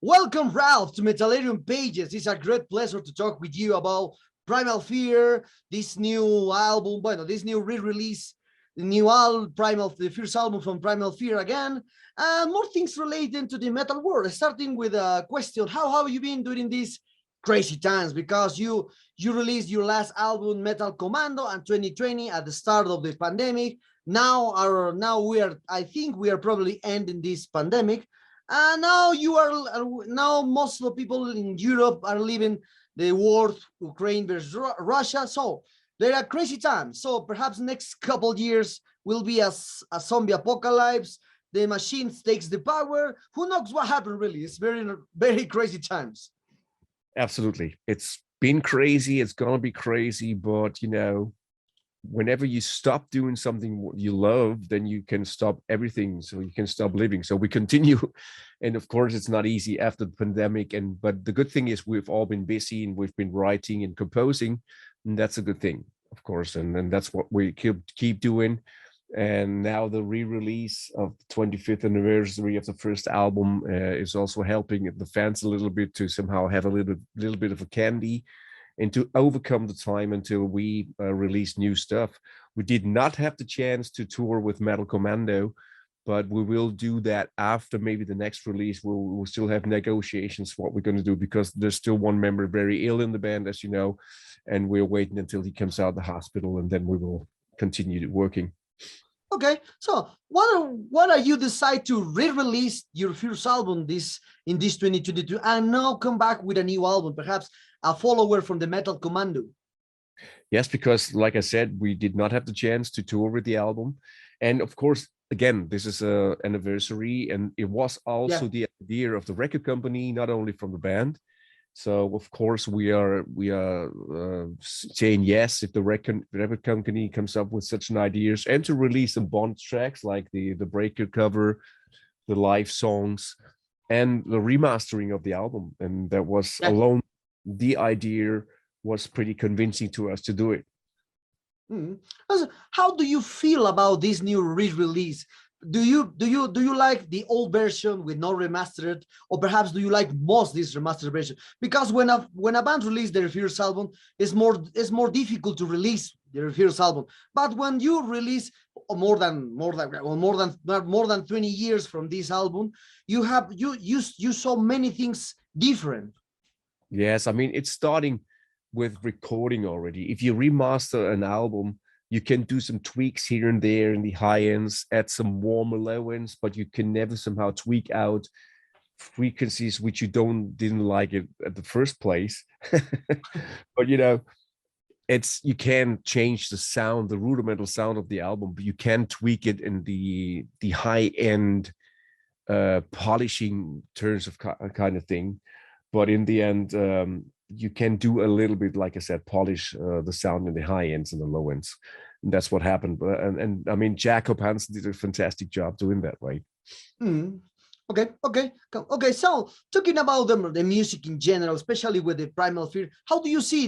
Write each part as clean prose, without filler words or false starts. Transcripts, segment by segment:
Welcome, Ralf, to Metallarium Pages. It's a great pleasure to talk with you about Primal Fear, this new album, this new re-release, the new album, the first album from Primal Fear again, and more things related to the metal world. Starting with a question: How have you been during these crazy times? Because you released your last album, Metal Commando, in 2020 at the start of the pandemic. I think we are probably ending this pandemic. Now most of the people in Europe are living the war, Ukraine versus Russia. So there are crazy times. So perhaps next couple years will be a zombie apocalypse. The machines takes the power. Who knows what happened really? It's very crazy times. Absolutely. It's been crazy. It's going to be crazy. But, whenever you stop doing something you love, then you can stop everything. So you can stop living. So we continue. And of course, it's not easy after the pandemic. But the good thing is we've all been busy and we've been writing and composing. And that's a good thing, of course. And that's what we keep doing. And now the re-release of the 25th anniversary of the first album is also helping the fans a little bit to somehow have a little bit of a candy and to overcome the time until we release new stuff. We did not have the chance to tour with Metal Commando, but we will do that after maybe the next release. We'll still have negotiations what we're going to do, because there's still one member very ill in the band, as you know, and we're waiting until he comes out of the hospital, and then we will continue working. Okay, so what are you decide to re-release your first album in this 2022 and now come back with a new album, perhaps a follower from the Metal Commando? Yes, because like I said, we did not have the chance to tour with the album. And of course, again, this is an anniversary, and it was also the idea of the record company, not only from the band. So of course we are saying yes if the record company comes up with such an ideas, and to release some bonus tracks like the Breaker cover, the live songs, and the remastering of the album. And that was alone, the idea was pretty convincing to us to do it. How do you feel about this new re-release? Do you like the old version with no remastered, or perhaps do you like most this remastered version? Because when a band releases their first album, it's more difficult to release their first album. But when you release more than 20 years from this album, you saw many things different. Yes, I mean, it's starting with recording already. If you remaster an album, you can do some tweaks here and there in the high ends, add some warmer low ends, but you can never somehow tweak out frequencies which you didn't like it at the first place. But you can change the sound, the rudimental sound of the album, but you can tweak it in the high end polishing terms of kind of thing. But in the end, you can do a little bit, like I said, polish the sound in the high ends and the low ends. And that's what happened. And I mean, Jakob Hansen did a fantastic job doing that, right? Okay. So talking about the music in general, especially with the Primal Fear, how do you see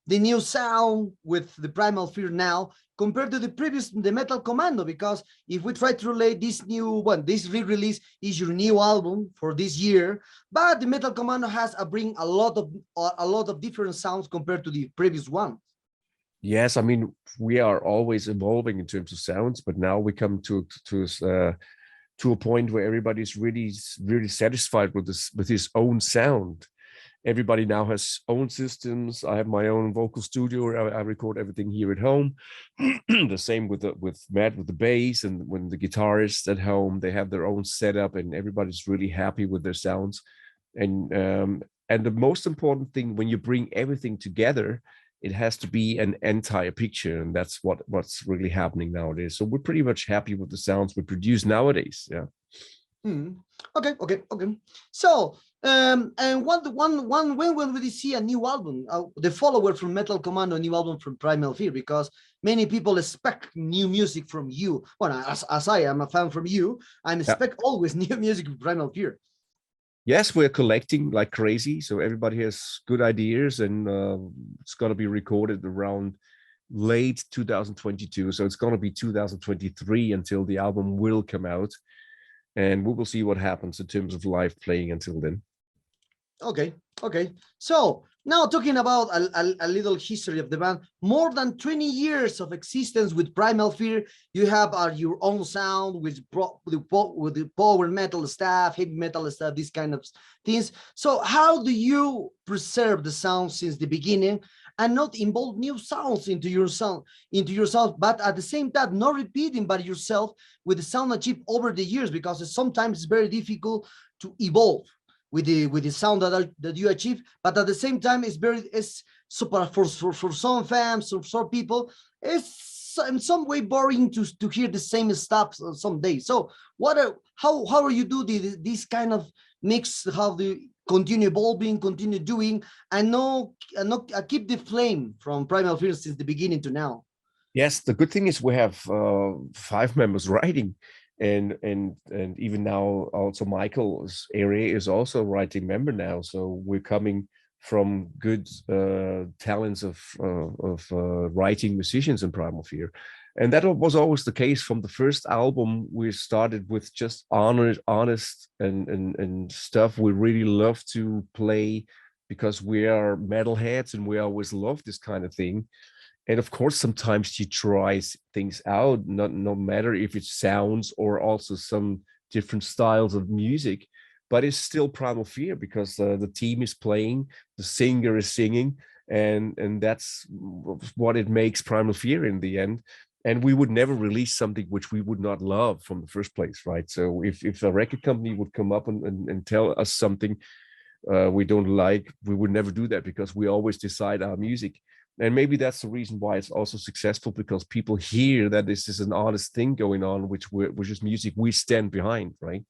the new sound with the Primal Fear now compared to the Metal Commando? Because if we try to relate this new one, this re-release is your new album for this year, but the Metal Commando has bring a lot of different sounds compared to the previous one. Yes, I mean, we are always evolving in terms of sounds, but now we come to a point where everybody's really satisfied with his own sound. Everybody now has own systems. I have my own vocal studio. I record everything here at home. The same with Matt with the bass, and when the guitarists at home, they have their own setup, and everybody's really happy with their sounds. And the most important thing, when you bring everything together, it has to be an entire picture, and that's what's really happening nowadays. So we're pretty much happy with the sounds we produce nowadays. Yeah. Okay. So, and when will we see a new album, the follower from Metal Commando, a new album from Primal Fear? Because many people expect new music from you. Well, as I am a fan from you, I expect always new music from Primal Fear. Yes, we're collecting like crazy. So everybody has good ideas, and it's going to be recorded around late 2022. So it's going to be 2023 until the album will come out. And we will see what happens in terms of live playing until then. Okay, okay. So now talking about a little history of the band, more than 20 years of existence with Primal Fear, you have your own sound with the power metal stuff, heavy metal stuff, these kind of things. So how do you preserve the sound since the beginning and not involve new sounds into yourself, but at the same time not repeating by yourself with the sound achieved over the years, because sometimes it's very difficult to evolve with the sound that you achieve, but at the same time it's super for some fans, for some people, it's in some way boring to hear the same stuff some days. So how are you do this kind of mix? How do you continue evolving, continue doing, and not keep the flame from Primal Fear since the beginning to now? Yes, the good thing is we have 5 members writing, and even now also Michael's area is also a writing member now. So we're coming from good talents of writing musicians in Primal Fear, and that was always the case from the first album. We started with just honest and stuff we really love to play because we are metalheads and we always love this kind of thing. And of course sometimes she tries things out, not no matter if it sounds or also some different styles of music, but it's still Primal Fear because the team is playing, the singer is singing, and that's what it makes Primal Fear in the end. And we would never release something which we would not love from the first place, right? So if a record company would come up and tell us something we don't like, we would never do that because we always decide our music. And maybe that's the reason why it's also successful, because people hear that this is an honest thing going on, which is music we stand behind, right?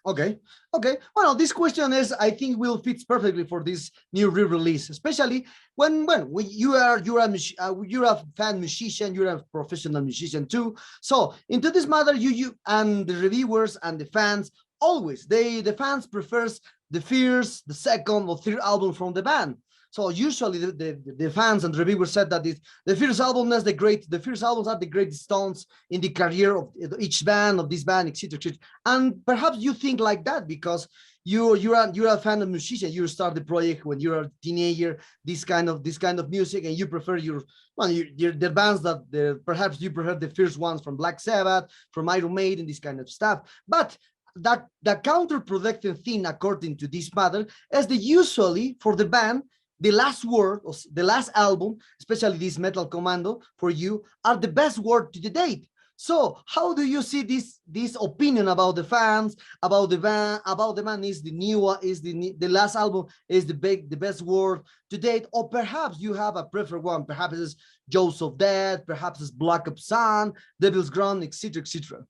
Okay, okay. Well, this question is, I think, will fit perfectly for this new re-release, especially when you're a fan musician, you're a professional musician too. So into this matter, you and the reviewers and the fans always the fans prefers the first, the second or third album from the band. So usually the fans and reviewers said that the first album is the first albums are the greatest stones in the career of each band, of this band, etc., etc. And perhaps you think like that because you're a fan of musician. You start the project when you're a teenager, this kind of music, and you prefer the bands that perhaps you prefer the first ones from Black Sabbath, from Iron Maiden, this kind of stuff. But that the counterproductive thing, according to this matter, is that usually for the band, the last word, or the last album, especially this Metal Commando, for you, are the best word to the date. So how do you see this opinion about the fans, about the band is the last album is the best word to date, or perhaps you have a preferred one, perhaps it's Jaws of Death, perhaps it's Black Up Sun, Devil's Ground, etc., etc.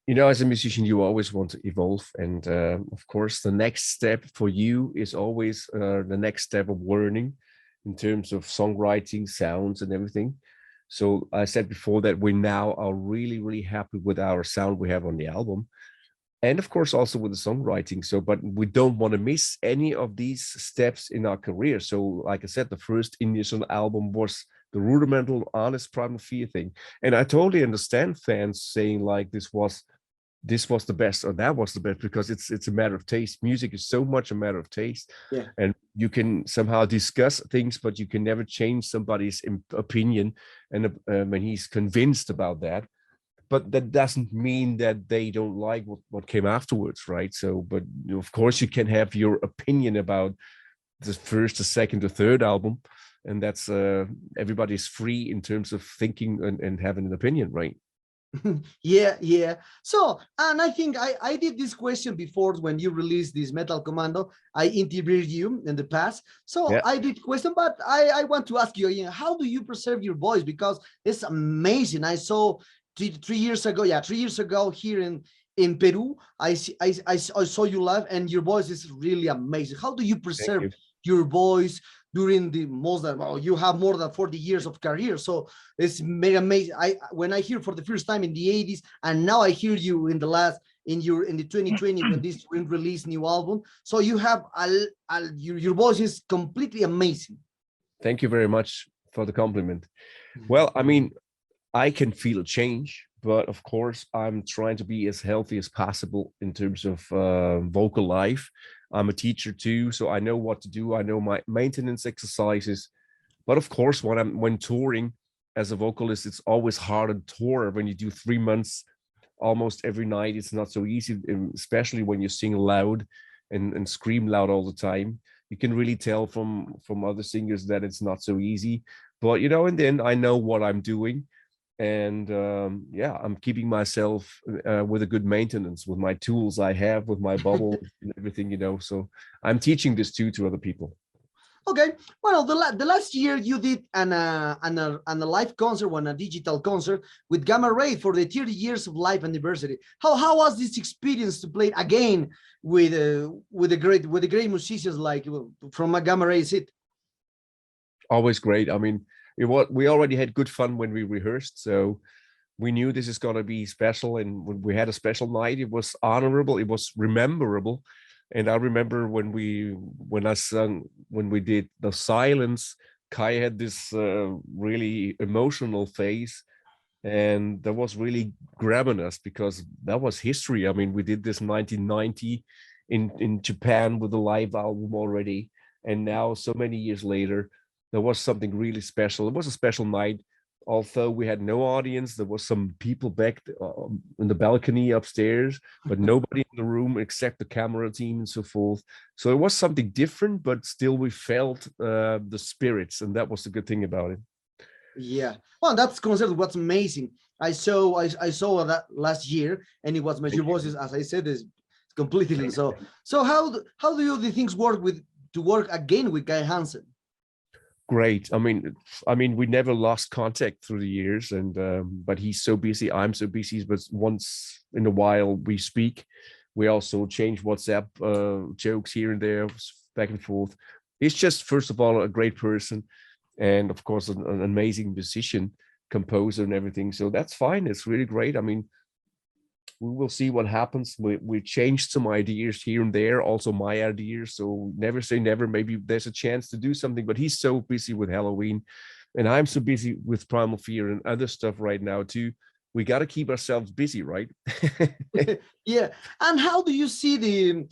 You know, as a musician, you always want to evolve. And of course, the next step for you is always the next step of learning in terms of songwriting, sounds, and everything. So I said before that we now are really, really happy with our sound we have on the album. And of course, also with the songwriting. So, but we don't want to miss any of these steps in our career. So, like I said, the first initial album was the rudimental, honest Primal Fear thing. And I totally understand fans saying like this was the best or that was the best, because it's a matter of taste. Music is so much a matter of taste. Yeah. And you can somehow discuss things, but you can never change somebody's opinion and when he's convinced about that. But that doesn't mean that they don't like what came afterwards, right? So, but of course you can have your opinion about the first, the second, the third album, and that's everybody's free in terms of thinking and having an opinion, right? Yeah. So, and I think I did this question before when you released this Metal Commando. I interviewed you in the past. So Yeah. I did question, but I want to ask you again, how do you preserve your voice? Because it's amazing. I saw 3 years ago, 3 years ago here in Peru, I saw you live and your voice is really amazing. How do you Thank preserve you. your voice during the most that, well, you have more than 40 years of career, so it's very amazing. When I hear for the first time in the 80s, and now I hear you in the 2020 when this release new album, so you have your voice is completely amazing. Thank you very much for the compliment. Well, I mean, I can feel a change, but of course, I'm trying to be as healthy as possible in terms of vocal life. I'm a teacher too, so I know what to do. I know my maintenance exercises. But of course, when touring as a vocalist, it's always hard to tour when you do 3 months almost every night. It's not so easy, especially when you sing loud and scream loud all the time. You can really tell from other singers that it's not so easy. But you know, in the end, I know what I'm doing, and yeah, I'm keeping myself with a good maintenance with my tools I have, with my bubble and everything. You know, so I'm teaching this too to other people. Okay, well, the last year you did an a live concert, one a digital concert with Gamma Ray for the 30 years of life anniversary. How was this experience to play with the great musicians like from a Gamma Ray? Is it? Always great. I mean, we already had good fun when we rehearsed, so we knew this is going to be special. And when we had a special night, it was honorable, it was rememberable. And I remember when we did the silence, Kai had this really emotional face, and that was really grabbing us because that was history. I mean, we did this 1990 in Japan with a live album already, and now so many years later, there was something really special. It was a special night. Although we had no audience, there was some people back in the balcony upstairs, but nobody in the room except the camera team and so forth. So it was something different, but still we felt the spirits, and that was the good thing about it. Yeah, well, that's concert was amazing. I saw that last year, and it was my your voices, as I said, is completely so. So how do the things work to work again with Kai Hansen? Great. I mean, we never lost contact through the years, and but he's so busy, I'm so busy. But once in a while we speak. We also change WhatsApp jokes here and there, back and forth. He's just, first of all, a great person, and of course, an amazing musician, composer, and everything. So that's fine. It's really great. I mean, we will see what happens. We changed some ideas here and there, also my ideas. So never say never. Maybe there's a chance to do something, but he's so busy with Halloween, and I'm so busy with Primal Fear and other stuff right now too. We got to keep ourselves busy, right? Yeah, and how do you see the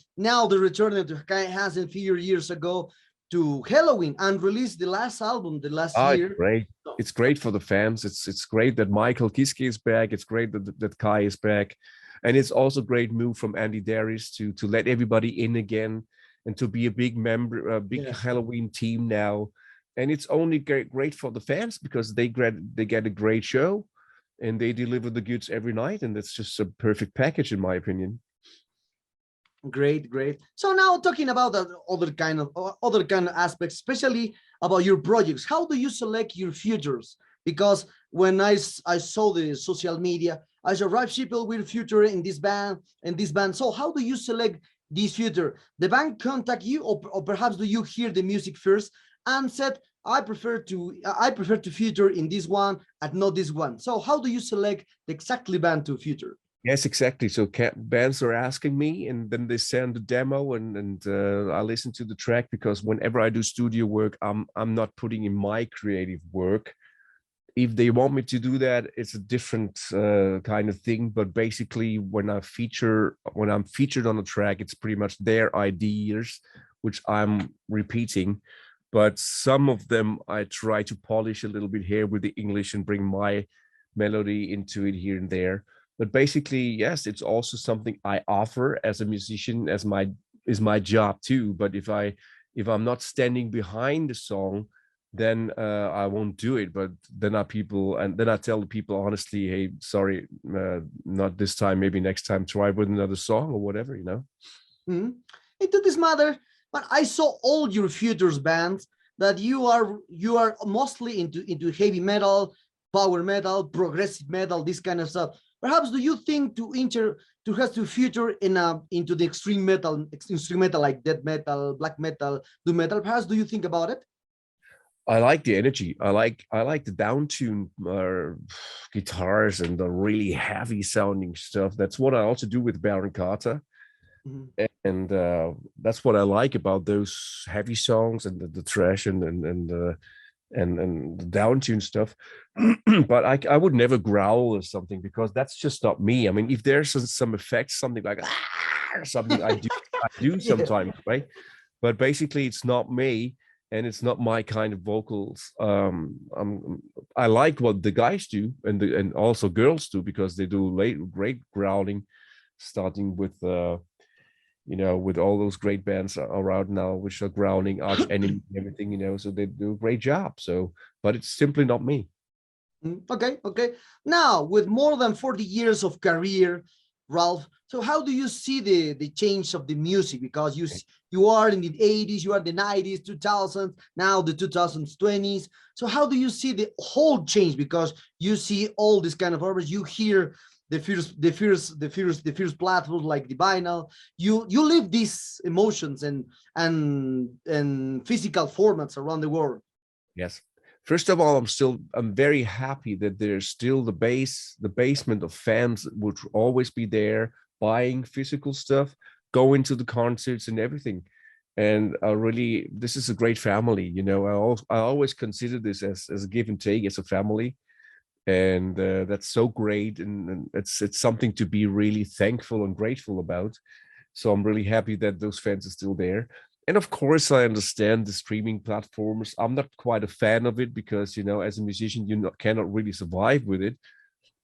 return that Kai Hansen a few years ago to Halloween and released the last album the last Oh, it's year? great. It's great for the fans. It's great that Michael Kiske is back. It's great that Kai is back. And it's also a great move from Andy Darius to let everybody in again and to be a big member, a big Yes. Halloween team now. And it's only great for the fans because they get a great show and they deliver the goods every night. And that's just a perfect package, in my opinion. Great, great. So now talking about the other kind of aspects, especially about your projects. How do you select your futures? Because when I saw the social media, I saw Ralf Scheepers will future in this band and this band. So how do you select this future? The band contact you, or perhaps do you hear the music first and said, I prefer to feature in this one and not this one. So how do you select the exactly band to feature? Yes, exactly. So bands are asking me, and then they send a demo, and I listen to the track because whenever I do studio work, I'm not putting in my creative work. If they want me to do that, it's a different kind of thing. But basically, when I'm featured on a track, it's pretty much their ideas, which I'm repeating. But some of them I try to polish a little bit here with the English and bring my melody into it here and there. But basically, yes, it's also something I offer as a musician, as my job too. But if I'm not standing behind the song, then I won't do it. But then I tell the people honestly, hey, sorry, not this time. Maybe next time, try with another song or whatever, you know. Mm-hmm. Into this matter, but I saw all your futures bands that you are mostly into heavy metal, power metal, progressive metal, this kind of stuff. Perhaps do you think to have to future into the extreme metal like death metal, black metal, doom metal? Perhaps do you think about it? I like the energy. I like the down-tuned guitars and the really heavy sounding stuff. That's what I also do with Baron Carter. Mhm. And that's what I like about those heavy songs and the thrash and the down tune stuff. But I would never growl or something because that's just not me. I mean, if there's some effects, something like or something. I do Yeah. sometimes, right? But basically it's not me, and it's not my kind of vocals. I like what the guys do, and also girls do, because they do great growling, starting with with all those great bands around now, which are growling, Arch Enemy, and everything, so they do a great job. So, but it's simply not me. Okay, okay. Now, with more than 40 years of career, Ralf, so how do you see the change of the music? Because you are in the 80s, you are in the 90s, 2000s, now the 2020s. So how do you see the whole change? Because you see all this kind of artists, you hear the first platforms like the vinyl. You live these emotions and physical formats around the world. Yes. First of all, I'm very happy that there's still the basement of fans would always be there, buying physical stuff, going to the concerts and everything. And this is a great family. I always consider this as a give and take, as a family. And that's so great. And it's something to be really thankful and grateful about. So I'm really happy that those fans are still there. And of course, I understand the streaming platforms. I'm not quite a fan of it because, as a musician, cannot really survive with it.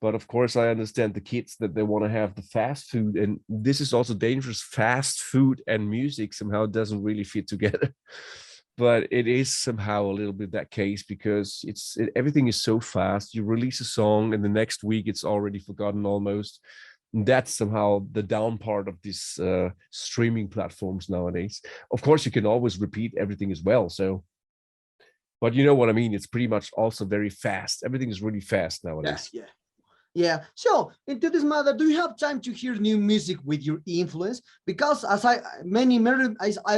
But of course, I understand the kids that they want to have the fast food. And this is also dangerous. Fast food and music somehow doesn't really fit together. But it is somehow a little bit that case, because everything is so fast. You release a song and the next week it's already forgotten almost. That's somehow the down part of these streaming platforms nowadays. Of course, you can always repeat everything as well. So, but you know what I mean? It's pretty much also very fast. Everything is really fast Yeah, nowadays. yeah. Yeah. So into this matter, do you have time to hear new music with your influence? Because as I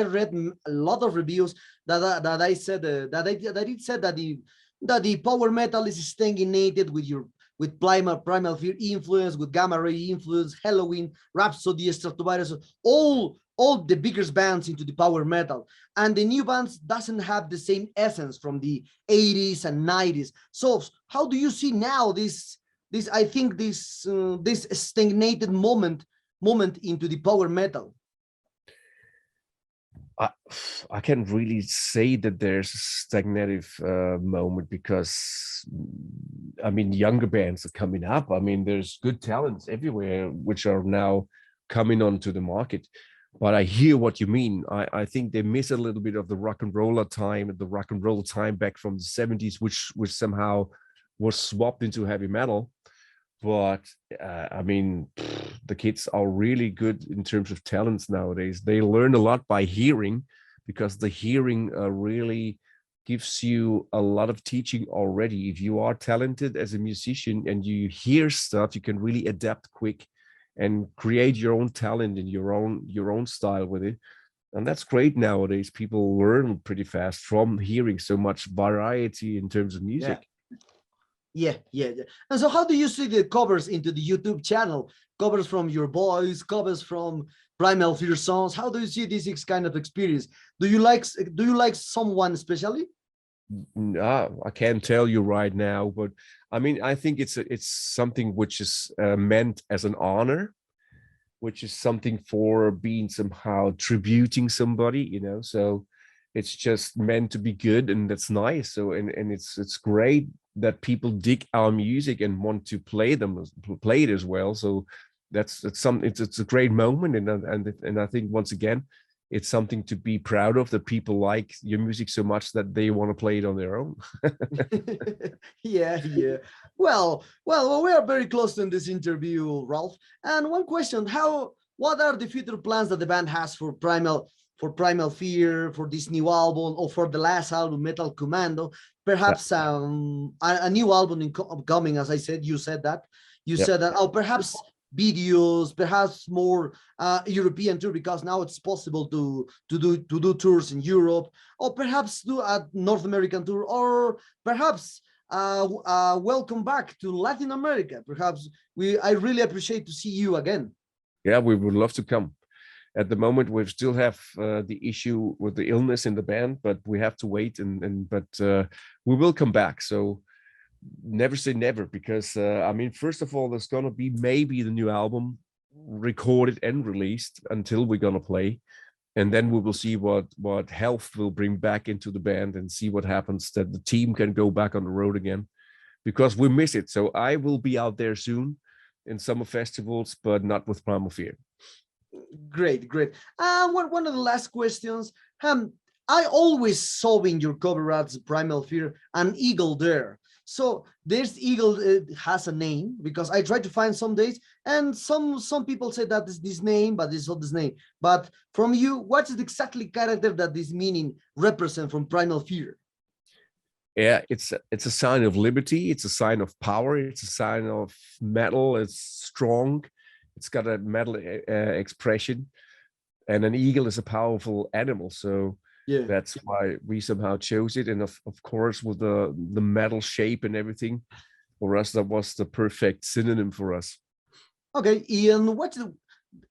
read a lot of reviews that I said that it said that the power metal is stagnated with primal fear influence, with gamma ray influence, Halloween, Rhapsody, Stratovarius, all the biggest bands into the power metal, and the new bands doesn't have the same essence from the 80s and 90s. So how do you see now this I think this stagnated moment into the power metal? I, I can't really say that there's a stagnative moment, because I mean, younger bands are coming up. I mean, there's good talents everywhere which are now coming onto the market. But I hear what you mean. I think they miss a little bit of the rock and roll time back from the 70s, which somehow was swapped into heavy metal. But I mean, the kids are really good in terms of talents nowadays. They learn a lot by hearing, because the hearing really gives you a lot of teaching already. If you are talented as a musician and you hear stuff, you can really adapt quick and create your own talent and your own style with it. And that's great nowadays. People learn pretty fast from hearing so much variety in terms of Yeah. music. Yeah. And so how do you see the covers into the YouTube channel? Covers from your boys, covers from Primal Fear songs. How do you see this kind of experience? Do you like someone especially? I can't tell you right now, but I mean, I think it's something which is meant as an honor, which is something for being somehow tributing somebody. So it's just meant to be good, and that's nice. So and it's great that people dig our music and want to play it as well. So it's a great moment, and I think, once again, it's something to be proud of, that people like your music so much that they want to play it on their own. Yeah. Well, we are very close to this interview, Ralf. And one question: what are the future plans that the band has for Primal Fear, for this new album, or for the last album, Metal Commando? Yeah. Perhaps a new album upcoming, as I said. You said that. Yep. Oh, perhaps videos, perhaps more European tour, because now it's possible to do tours in Europe, or perhaps do a North American tour, or perhaps welcome back to Latin America. Perhaps I really appreciate to see you again. Yeah, we would love to come. At the moment, we still have the issue with the illness in the band, but we have to wait, but we will come back. So never say never, because I mean, first of all, there's gonna be maybe the new album. recorded and released until we're gonna play, and then we will see what health will bring back into the band and see what happens, that the team can go back on the road again, because we miss it. So I will be out there soon in summer festivals, but not with Primal Fear. Great, great. One of the last questions. I always saw in your cover arts Primal Fear an eagle there. So this eagle has a name, because I tried to find some days, and some people say that is this name, but it's not this name. But from you, what is exactly character that this meaning represent from Primal Fear? Yeah, it's a sign of liberty. It's a sign of power. It's a sign of metal. It's strong. It's got a metal expression, and an eagle is a powerful animal. So Yeah, that's why we somehow chose it. And of course, with the metal shape and everything, for us, that was the perfect synonym for us. okay. Ian,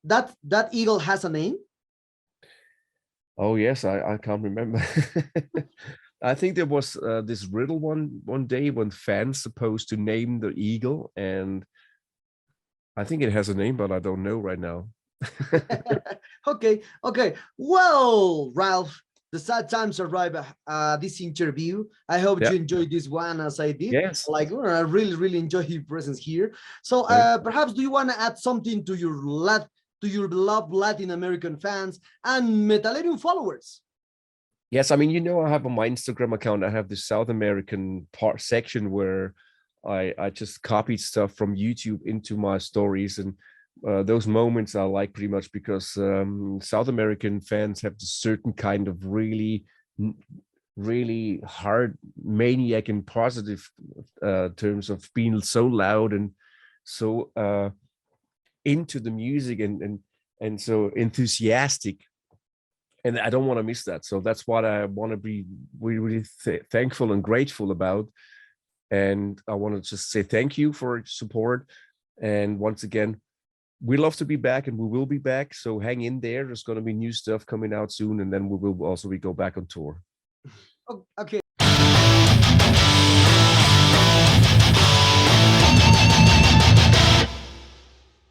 that eagle has a name? Oh yes, I can't remember. I think there was this riddle one day when fans supposed to name the eagle, and I think it has a name, but I don't know right now. Okay, okay. Well, Ralf, the sad times arrive this interview. I hope Yeah. you enjoyed this one as I did. Yes. Like, I really, really enjoy your presence here. So perhaps do you want to add something to your beloved Latin American fans and Metallerium followers? Yes, I mean, I have on my Instagram account, I have this South American part section where I just copied stuff from YouTube into my stories, and those moments I like pretty much, because South American fans have this certain kind of really hard maniac in positive terms of being so loud and so into the music and so enthusiastic. And I don't want to miss that. So that's what I want to be really thankful and grateful about. And I want to just say thank you for your support. And once again, we love to be back, and we will be back. So hang in there. There's going to be new stuff coming out soon. And then we will also go back on tour. Okay.